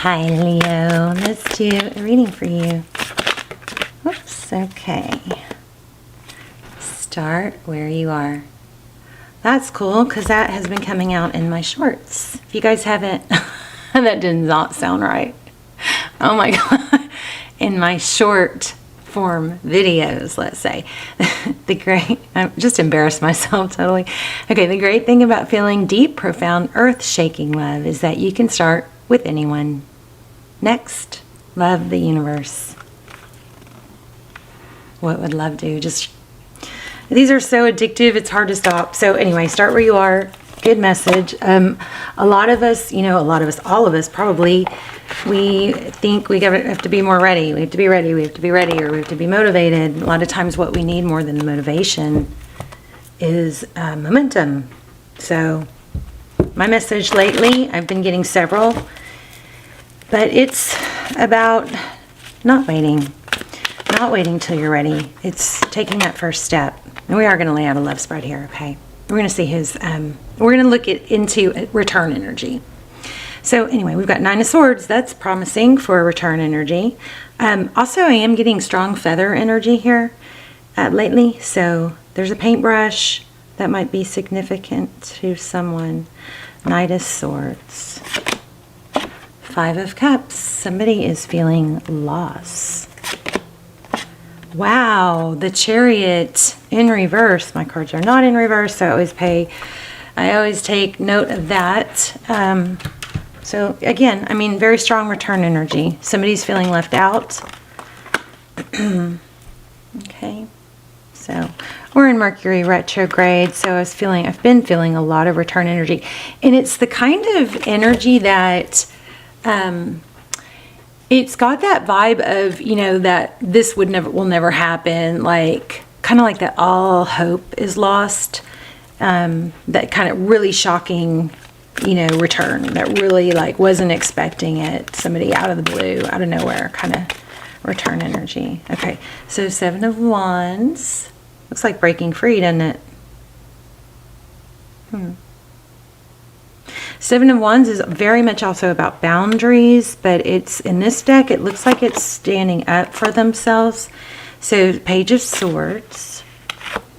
Hi, Leo. Let's do a reading for you. Oops, okay. Start where you are. That's cool because that has been coming out in my shorts. If you guys haven't, that did not sound right. Oh my God. In my short form videos, let's say. I just embarrassed myself totally. Okay, the great thing about feeling deep, profound, earth-shaking love is that you can start with anyone. Next, love the universe. What would love do? These are so addictive, it's hard to stop. So anyway, start where you are. Good message. A lot of us, all of us probably, we think we have to be more ready. We have to be ready, we have to be ready, or we have to be motivated. A lot of times what we need more than motivation is momentum. So my message lately, I've been getting several, but it's about not waiting till you're ready. It's taking that first step. And we are going to lay out a love spread here, okay? We're going to see we're going to look into return energy. So anyway, we've got 9 of Swords. That's promising for return energy. Also, I am getting strong feather energy here lately. So there's a paintbrush that might be significant to someone. Knight of Swords. 5 of Cups. Somebody is feeling loss. Wow, the Chariot in reverse. My cards are not in reverse, so I always take note of that. So again, I mean, very strong return energy. Somebody's feeling left out. Okay, so we're in Mercury retrograde, so I've been feeling a lot of return energy, and it's the kind of energy that it's got that vibe of, that this will never happen, like kind of like that all hope is lost, that kind of really shocking, return that really like wasn't expecting it, somebody out of the blue, out of nowhere kind of return energy. Okay, so 7 of Wands, looks like breaking free, doesn't it? 7 of Wands is very much also about boundaries, but it's in this deck, it looks like it's standing up for themselves. So Page of Swords,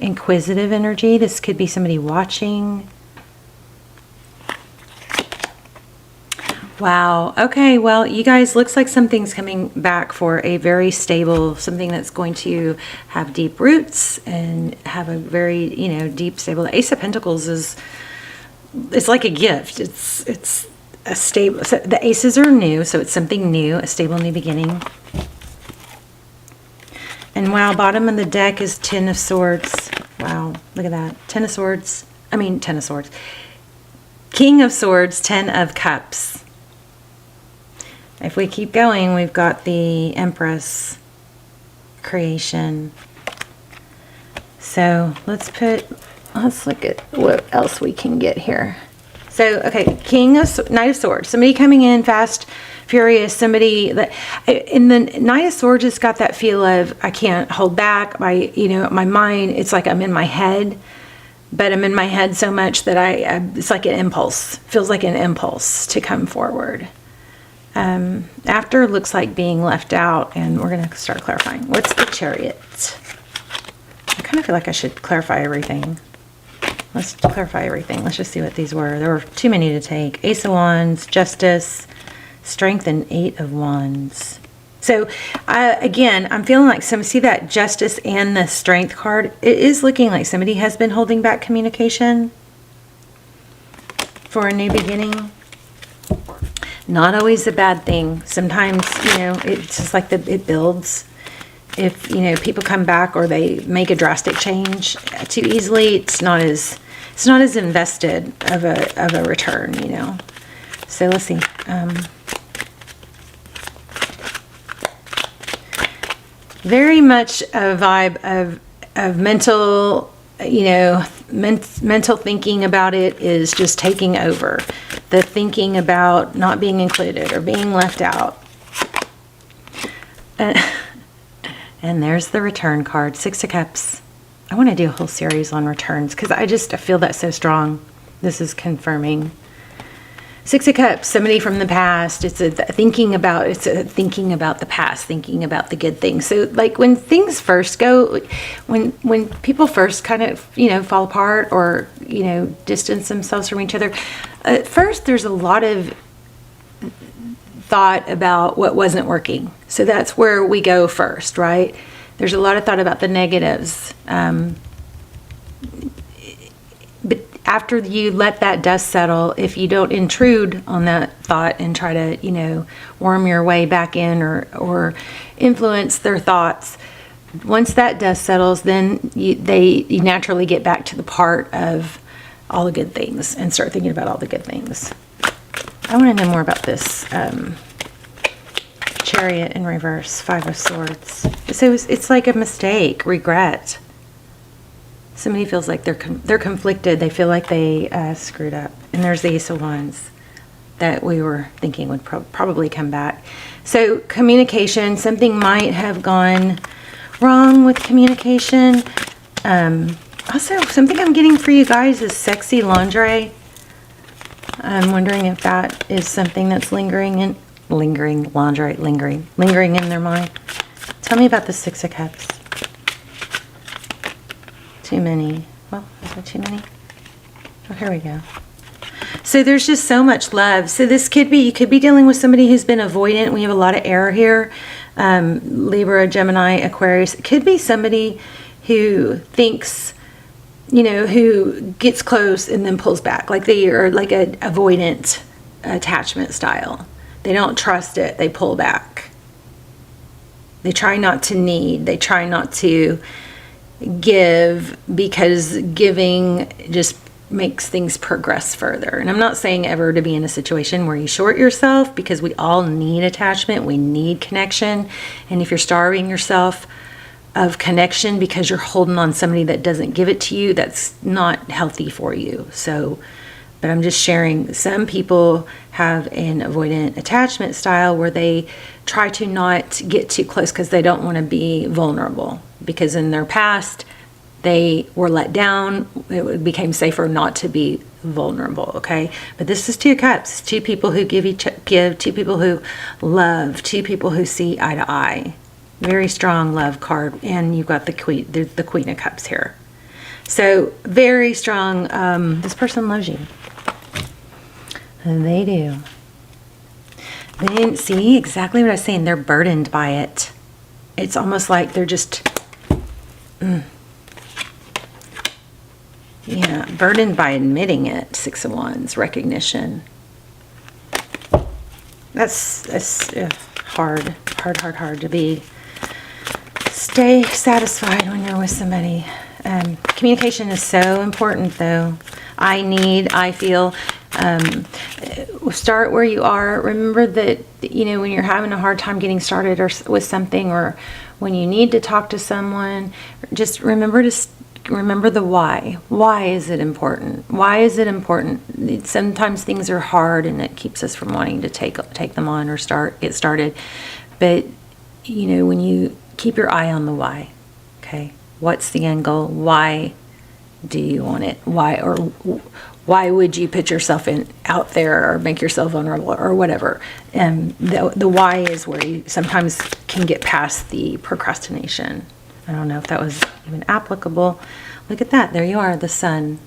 inquisitive energy. This could be somebody watching. Wow. Okay, well, you guys, looks like something's coming back for a very stable, something that's going to have deep roots and have a very, deep, stable. The Ace of Pentacles it's like a gift. It's a stable. So the aces are new, so it's something new, a stable new beginning. And wow, bottom of the deck is 10 of Swords. Wow, look at that. 10 of Swords. King of Swords, 10 of Cups. If we keep going, we've got the Empress creation. So let's look at what else we can get here. So, okay, Knight of Swords. Somebody coming in fast, furious. Somebody that in the Knight of Swords has got that feel of I can't hold back. My mind. It's like I'm in my head, but I'm in my head so much that it's like an impulse. Feels like an impulse to come forward. After looks like being left out, and we're going to start clarifying. What's the Chariot? I kind of feel like I should clarify everything. Let's clarify everything. Let's just see what these were. There were too many to take. Ace of Wands, Justice, Strength, and 8 of Wands. So, again, I'm feeling like see that Justice and the Strength card. It is looking like somebody has been holding back communication for a new beginning. Not always a bad thing. Sometimes, it's just like it builds. If people come back or they make a drastic change too easily, it's not as invested of a return, So let's see. Very much a vibe of mental, mental thinking about it is just taking over. The thinking about not being included or being left out. And there's the return card, 6 of Cups. I want to do a whole series on returns because I feel that so strong. This is confirming. Six of Cups, somebody from the past. It's a thinking about the past, thinking about the good things. So like when things first go, when people first kind of, fall apart or, distance themselves from each other, at first there's a lot of thought about what wasn't working. So that's where we go first, right? There's a lot of thought about the negatives. But after you let that dust settle, if you don't intrude on that thought and try to, worm your way back in or influence their thoughts, once that dust settles, then you naturally get back to the part of all the good things and start thinking about all the good things. I want to know more about this Chariot in reverse, Five of Swords. So it's like a mistake, regret. Somebody feels like they're conflicted. They feel like they screwed up. And there's the Ace of Wands that we were thinking would probably come back. So communication, something might have gone wrong with communication. Also, something I'm getting for you guys is sexy lingerie. I'm wondering if that is something that's lingering in their mind. Tell me about the Six of Cups. Too many. Well, is there too many? Oh, here we go. So there's just so much love. So this you could be dealing with somebody who's been avoidant. We have a lot of air here. Libra, Gemini, Aquarius. It could be somebody who thinks, who gets close and then pulls back. Like they are like a avoidant attachment style. They don't trust it. They pull back. They try not to need. They try not to give, because giving just makes things progress further. And I'm not saying ever to be in a situation where you short yourself, because we all need attachment. We need connection. And if you're starving yourself of connection because you're holding on somebody that doesn't give it to you, that's not healthy for you. So, but I'm just sharing, some people have an avoidant attachment style where they try to not get too close because they don't want to be vulnerable, because in their past they were let down. It became safer not to be vulnerable. Okay, but this is Two Cups, two people who give, two people who love, two people who see eye to eye. Very strong love card, and you've got the Queen of Cups here. So very strong. This person loves you. And they do. They didn't see exactly what I was saying. They're burdened by it. It's almost like they're just, burdened by admitting it. Six of Wands, recognition. That's hard to stay satisfied when you're with somebody. Communication is so important, though. I feel. Start where you are. Remember that, when you're having a hard time getting started with something, or when you need to talk to someone, just remember the why. Why is it important? Why is it important? Sometimes things are hard and it keeps us from wanting to take them on or get started. But, when you keep your eye on the why, okay? What's the end goal? Why do you want it? Why would you put yourself out there or make yourself vulnerable or whatever? And the why is where you sometimes can get past the procrastination. I don't know if that was even applicable. Look at that. There you are, the Sun.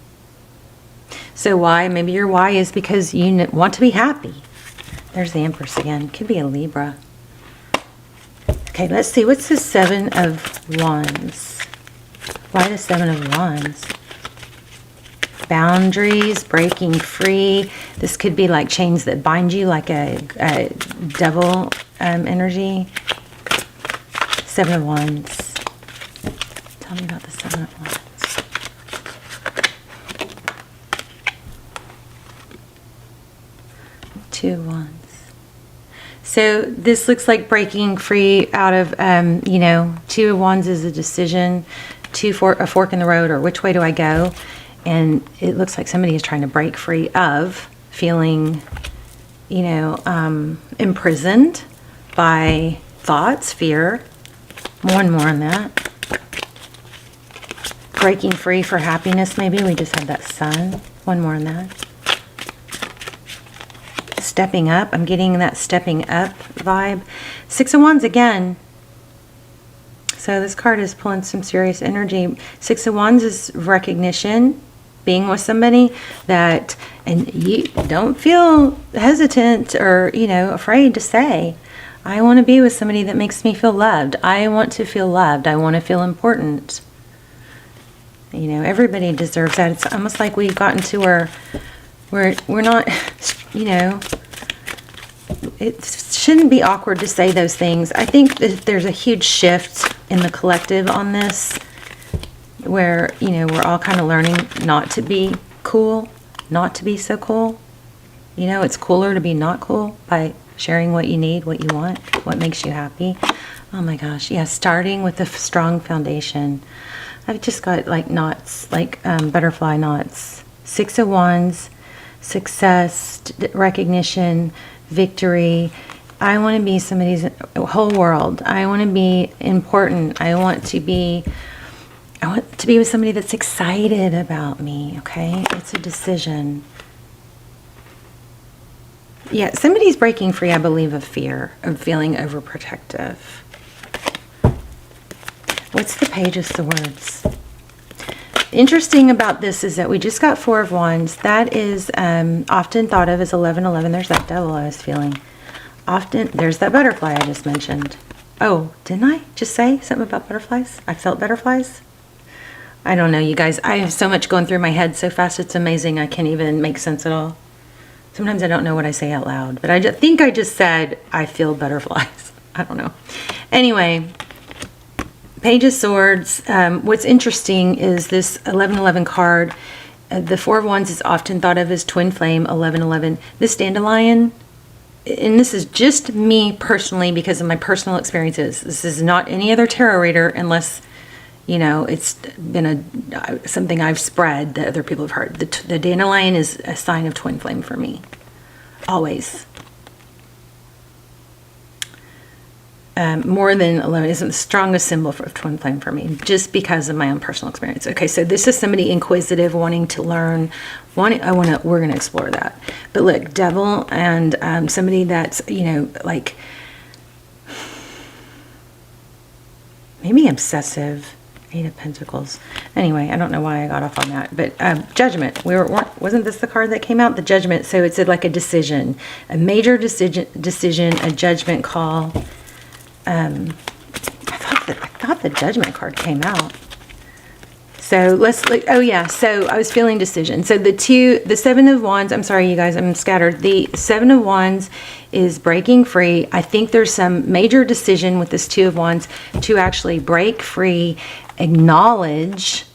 So why? Maybe your why is because you want to be happy. There's the Empress again. Could be a Libra. Okay, let's see. What's the Seven of Wands? Why the Seven of Wands? Boundaries, breaking free. This could be like chains that bind you, like a devil energy. Seven of Wands. Tell me about the Seven of Wands. Two of Wands. So this looks like breaking free out of, Two of Wands is a decision, a fork in the road, or which way do I go? And it looks like somebody is trying to break free of feeling, imprisoned by thoughts, fear. More and more on that. Breaking free for happiness, maybe. We just had that Sun. One more on that. stepping up. I'm getting that stepping up vibe. Six of Wands again. So this card is pulling some serious energy. Six of Wands is recognition, being with somebody that, and you don't feel hesitant or, you know, afraid to say, I want to be with somebody that makes me feel loved. I want to feel loved. I want to feel important. You know, everybody deserves that. It's almost like we've gotten to where we're not, you know, it shouldn't be awkward to say those things. I think that there's a huge shift in the collective on this, where, you know, we're all kind of learning not to be cool, not to be so cool. You know, it's cooler to be not cool by sharing what you need, what you want, what makes you happy. Oh my gosh, yeah, starting with a strong foundation. I've just got like knots, like butterfly knots. Six of Wands, success, recognition, victory. I want to be somebody's whole world. I want to be important. I want to be with somebody that's excited about me, okay? It's a decision. Yeah, somebody's breaking free, I believe, of fear, of feeling overprotective. What's the Page of Swords? Interesting about this is that we just got Four of Wands. That is often thought of as 1111. There's that devil I was feeling. Often, there's that butterfly I just mentioned. Oh, didn't I just say something about butterflies? I felt butterflies? I don't know, you guys. I have so much going through my head so fast, it's amazing. I can't even make sense at all. Sometimes I don't know what I say out loud, but I think I just said, I feel butterflies. I don't know. Anyway, Page of Swords. What's interesting is this 1111 card. The Four of Wands is often thought of as twin flame, 1111. This dandelion, and this is just me personally because of my personal experiences. This is not any other tarot reader unless, you know, it's been something I've spread that other people have heard. The dandelion is a sign of twin flame for me. Always. More than 11 isn't the strongest symbol of twin flame for me, just because of my own personal experience. Okay, so this is somebody inquisitive, wanting to learn. We're going to explore that. But look, devil and somebody that's, you know, like maybe obsessive. Eight of Pentacles. Anyway, I don't know why I got off on that, but Judgment. Wasn't this the card that came out? The Judgment. So it's like a decision, a major decision, a judgment call. I thought the Judgment card came out. So let's look. Oh yeah. So I was feeling decision. So the Seven of Wands. I'm sorry, you guys. I'm scattered. The Seven of Wands is breaking free. I think there's some major decision with this Two of Wands to actually break free, acknowledge,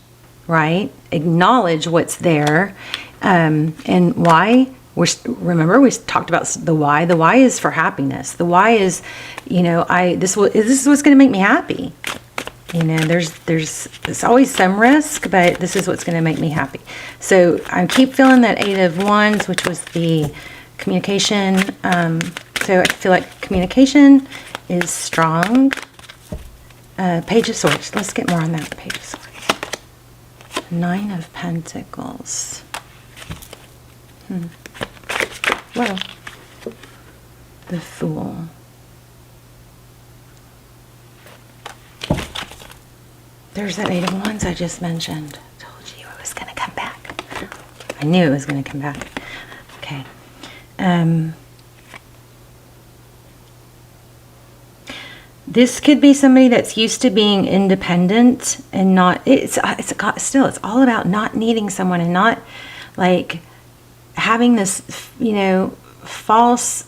right? Acknowledge what's there, and why. Remember we talked about the why. The why is for happiness. The why is, you know, this is what's going to make me happy. You know, there's always some risk, but this is what's going to make me happy. So I keep feeling that Eight of Wands, which was the communication. So I feel like communication is strong. Page of Swords. Let's get more on that. Page of Swords. Nine of Pentacles. Well, the Fool. There's that Eight of Wands I just mentioned. Told you it was going to come back. I knew it was going to come back. Okay. This could be somebody that's used to being independent and not. It's all about not needing someone and not like having this, you know, false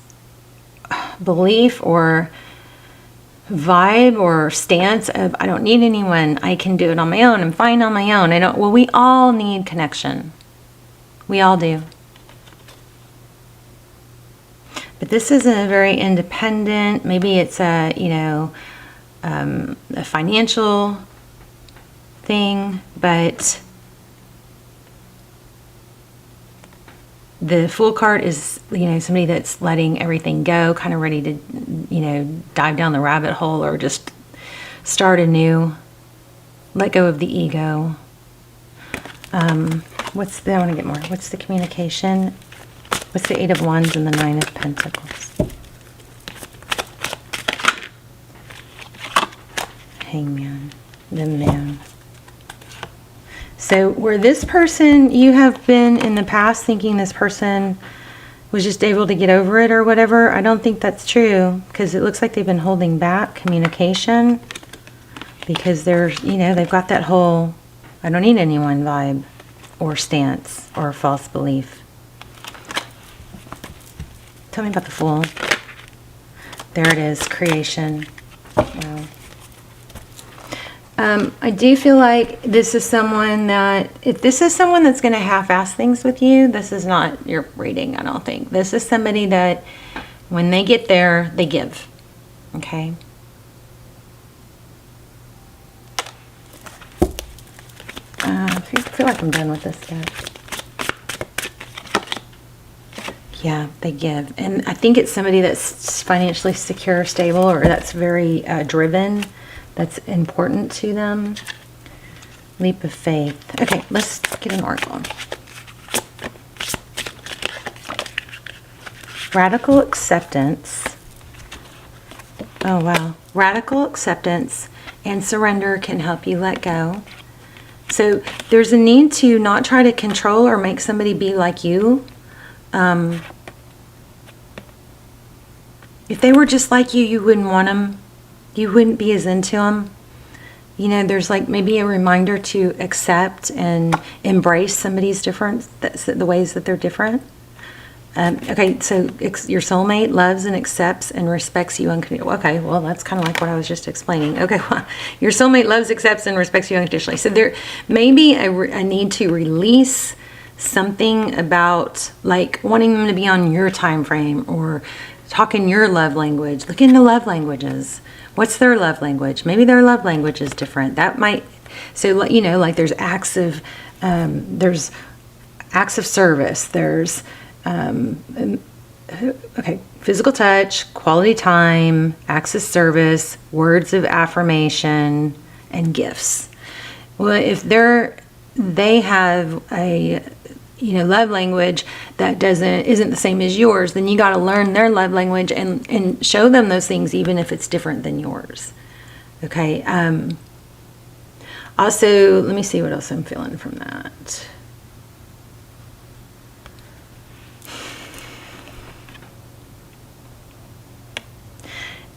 belief or vibe or stance of I don't need anyone, I can do it on my own, I'm fine on my own. Well, we all need connection. We all do. But this is a very independent, maybe it's a, you know, a financial thing, but the Fool card is, you know, somebody that's letting everything go, kind of ready to, you know, dive down the rabbit hole or just start anew, let go of the ego. I want to get more. What's the communication? What's the Eight of Wands and the Nine of Pentacles? Hangman, the Man. So where this person, you have been in the past thinking this person was just able to get over it or whatever, I don't think that's true, because it looks like they've been holding back communication because they're, you know, they've got that whole I don't need anyone vibe or stance or false belief. Tell me about the Fool. There it is, creation. Wow. I do feel like this is someone that, if this is someone that's going to half-ass things with you, this is not your reading, I don't think. This is somebody that when they get there, they give. Okay? I feel like I'm done with this stuff. Yeah, they give. And I think it's somebody that's financially secure, stable, or that's very driven. That's important to them. Leap of faith. Okay, let's get an oracle. Radical acceptance. Oh, wow. Radical acceptance and surrender can help you let go. So there's a need to not try to control or make somebody be like you. If they were just like you wouldn't want them. You wouldn't be as into them. You know, there's like maybe a reminder to accept and embrace somebody's difference, the ways that they're different. Okay, so your soulmate loves and accepts and respects you unconditionally. Okay, well, that's kind of like what I was just explaining. Okay, well, your soulmate loves, accepts, and respects you unconditionally. So there may be a need to release something about like wanting them to be on your time frame or talking your love language. Look into love languages. What's their love language? Maybe their love language is different. That might, so you know, like there's acts of service. There's okay, physical touch, quality time, acts of service, words of affirmation, and gifts. Well, if they have a love language that isn't the same as yours, then you got to learn their love language and show them those things, even if it's different than yours. Okay. Also, let me see what else I'm feeling from that.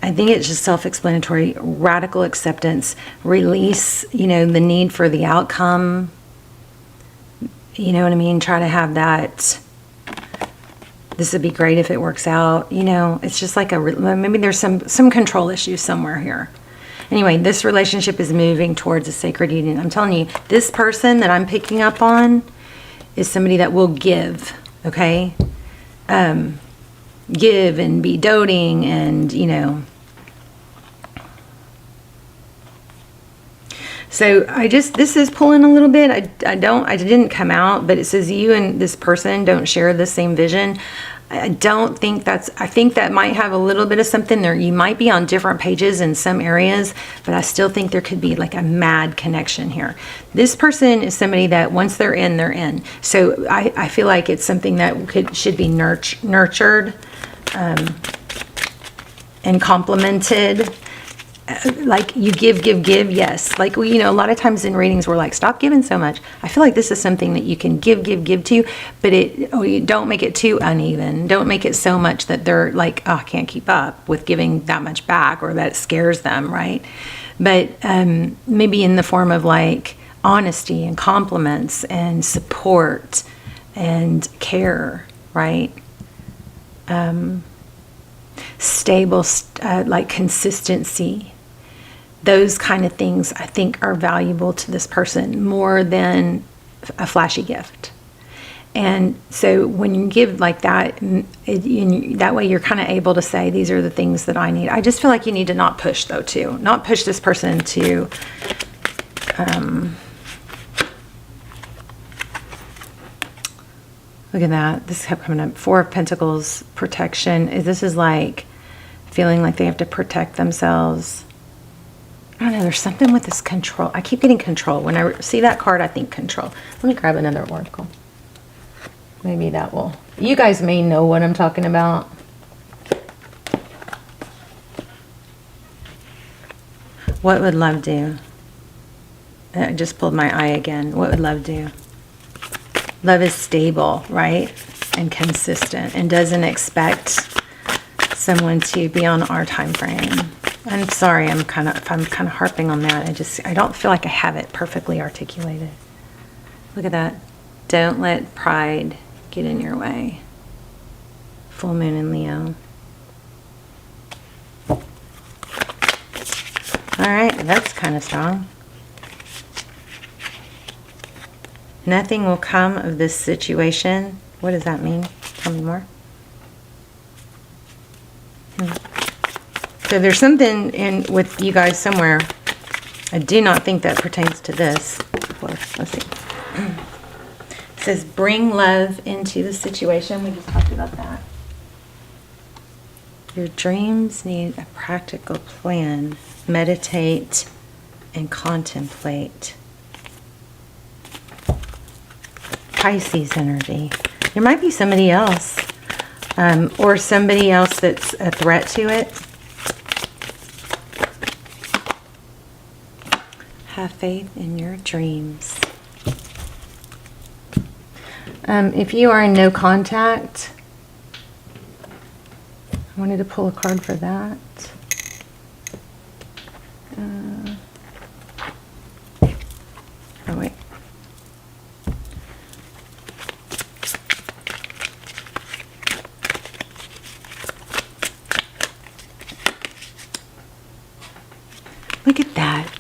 I think it's just self-explanatory. Radical acceptance, release, the need for the outcome. You know what I mean? Try to have that. This would be great if it works out. It's just like maybe there's some control issues somewhere here. Anyway, this relationship is moving towards a sacred union. I'm telling you, this person that I'm picking up on is somebody that will give, okay? Give and be doting and, So this is pulling a little bit. I didn't come out, but it says you and this person don't share the same vision. I think that might have a little bit of something there. You might be on different pages in some areas, but I still think there could be like a mad connection here. This person is somebody that once they're in, they're in. So I feel like it's something that should be nurtured and complemented. Like you give, yes. Like a lot of times in readings we're like, stop giving so much. I feel like this is something that you can give to, but you don't make it too uneven. Don't make it so much that they're like, oh, I can't keep up with giving that much back, or that scares them, right? But maybe in the form of like honesty and compliments and support and care, right? Stable, like consistency. Those kind of things I think are valuable to this person more than a flashy gift. And so when you give like that, that way you're kind of able to say, these are the things that I need. I just feel like you need to not push though too. Not push this person to look at that. This kept coming up. Four of Pentacles, protection. This is like feeling like they have to protect themselves. I don't know. There's something with this control. I keep getting control. When I see that card, I think control. Let me grab another oracle. Maybe that will. You guys may know what I'm talking about. What would love do? I just pulled my eye again. What would love do? Love is stable, right? And consistent, and doesn't expect someone to be on our time frame. I'm sorry, I'm kind of harping on that. I don't feel like I have it perfectly articulated. Look at that. Don't let pride get in your way. Full moon in Leo. All right, that's kind of strong. Nothing will come of this situation. What does that mean? Tell me more. So there's something in with you guys somewhere. I do not think that pertains to this. Let's see. It says bring love into the situation. We just talked about that. Your dreams need a practical plan. Meditate and contemplate. Pisces energy. There might be somebody else, or somebody else that's a threat to it. Have faith in your dreams. If you are in no contact, I wanted to pull a card for that. Oh, wait. Look at that.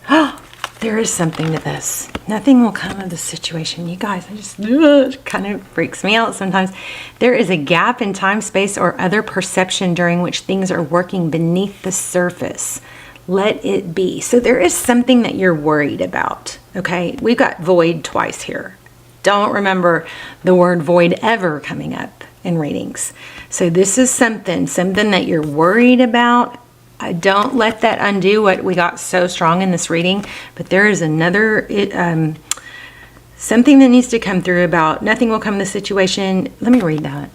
Oh, there is something to this. Nothing will come of the situation. You guys, it kind of freaks me out sometimes. There is a gap in time, space, or other perception during which things are working beneath the surface. Let it be. So there is something that you're worried about, okay? We've got void twice here. Don't remember the word void ever coming up in readings. So this is something that you're worried about. Don't let that undo what we got so strong in this reading, but there is another something that needs to come through about nothing will come in the situation. Let me read that.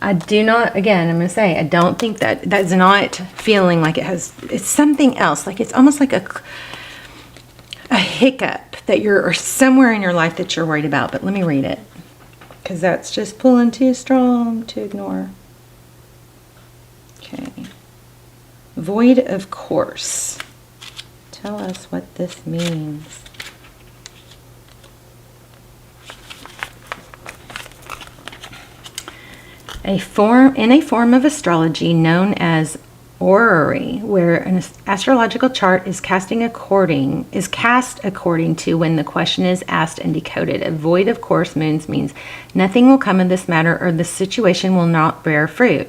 I do not, again, I'm going to say, I don't think that's not feeling like it's something else. Like it's almost like a hiccup that or somewhere in your life that you're worried about. But let me read it, because that's just pulling too strong to ignore. Okay. Void of course. Tell us what this means. In a form of astrology known as orrery, where an astrological chart is cast according to when the question is asked and decoded. A void of course means nothing will come of this matter, or the situation will not bear fruit.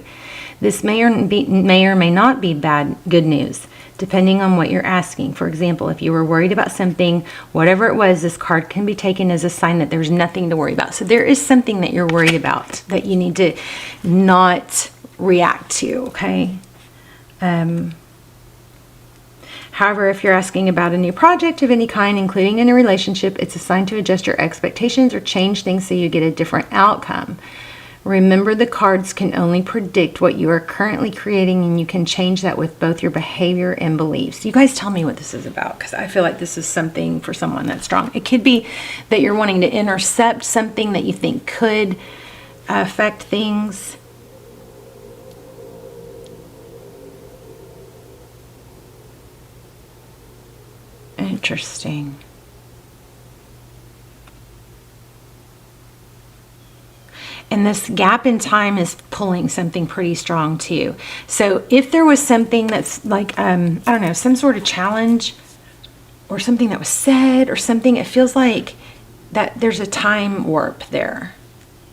This may or may not be good news, depending on what you're asking. For example, if you were worried about something, whatever it was, this card can be taken as a sign that there's nothing to worry about. So there is something that you're worried about that you need to not react to, okay? However, if you're asking about a new project of any kind, including in a relationship, it's a sign to adjust your expectations or change things so you get a different outcome. Remember, the cards can only predict what you are currently creating, and you can change that with both your behavior and beliefs. You guys tell me what this is about, because I feel like this is something for someone that's strong. It could be that you're wanting to intercept something that you think could affect things. Interesting. And this gap in time is pulling something pretty strong too. So if there was something that's like, I don't know, some sort of challenge or something that was said or something, it feels like that there's a time warp there.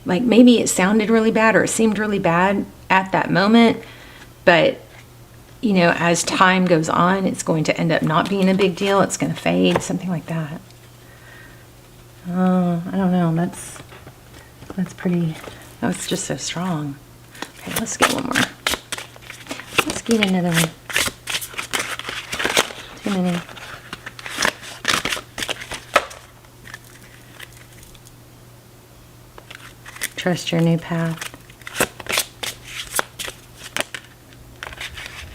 Like maybe it sounded really bad or it seemed really bad at that moment, but you know, as time goes on, it's going to end up not being a big deal. It's going to fade, something like that. Oh, I don't know. That's pretty, oh, it's just so strong. Okay, let's get one more. Let's get another one. Too many. Trust your new path.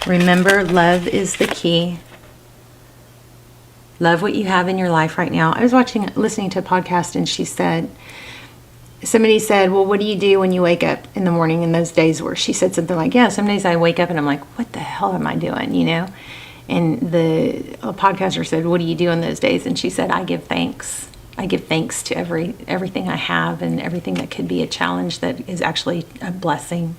Remember, love is the key. Love what you have in your life right now. I was listening to a podcast, and somebody said, well, what do you do when you wake up in the morning in those days, where she said something like, yeah, some days I wake up and I'm like, what the hell am I doing, you know? And the podcaster said, what do you do in those days? And she said, I give thanks. I give thanks to everything I have, and everything that could be a challenge that is actually a blessing.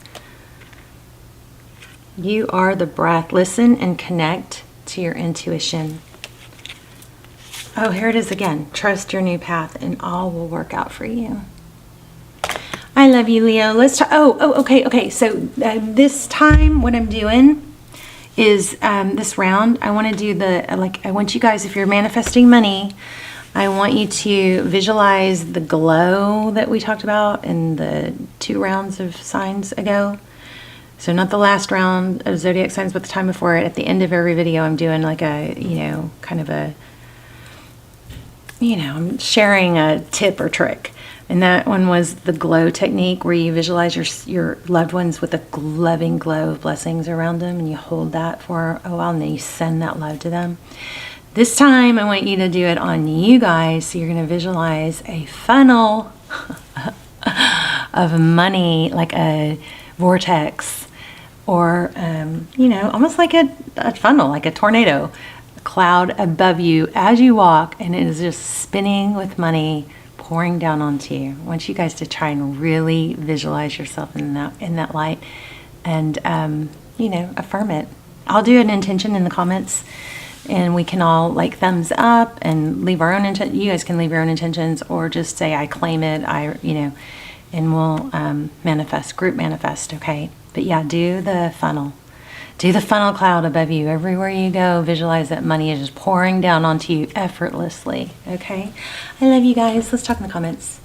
You are the breath. Listen and connect to your intuition. Oh, here it is again. Trust your new path, and all will work out for you. I love you, Leo. Let's talk. Okay. So this time, what I'm doing is this round, I want to do I want you guys, if you're manifesting money, I want you to visualize the glow that we talked about in the 2 rounds of signs ago. So not the last round of zodiac signs, but the time before it. At the end of every video, I'm doing like a, I'm sharing a tip or trick. And that one was the glow technique, where you visualize your loved ones with a loving glow of blessings around them, and you hold that for a while, and then you send that love to them. This time, I want you to do it on you guys. So you're going to visualize a funnel of money, like a vortex, or, almost like a funnel, like a tornado, a cloud above you as you walk, and it is just spinning with money pouring down onto you. I want you guys to try and really visualize yourself in that light, and, affirm it. I'll do an intention in the comments, and we can all like thumbs up and leave our own intention. You guys can leave your own intentions, or just say, I claim it, and we'll group manifest, okay? But yeah, do the funnel. Do the funnel cloud above you. Everywhere you go, visualize that money is just pouring down onto you effortlessly, okay? I love you guys. Let's talk in the comments.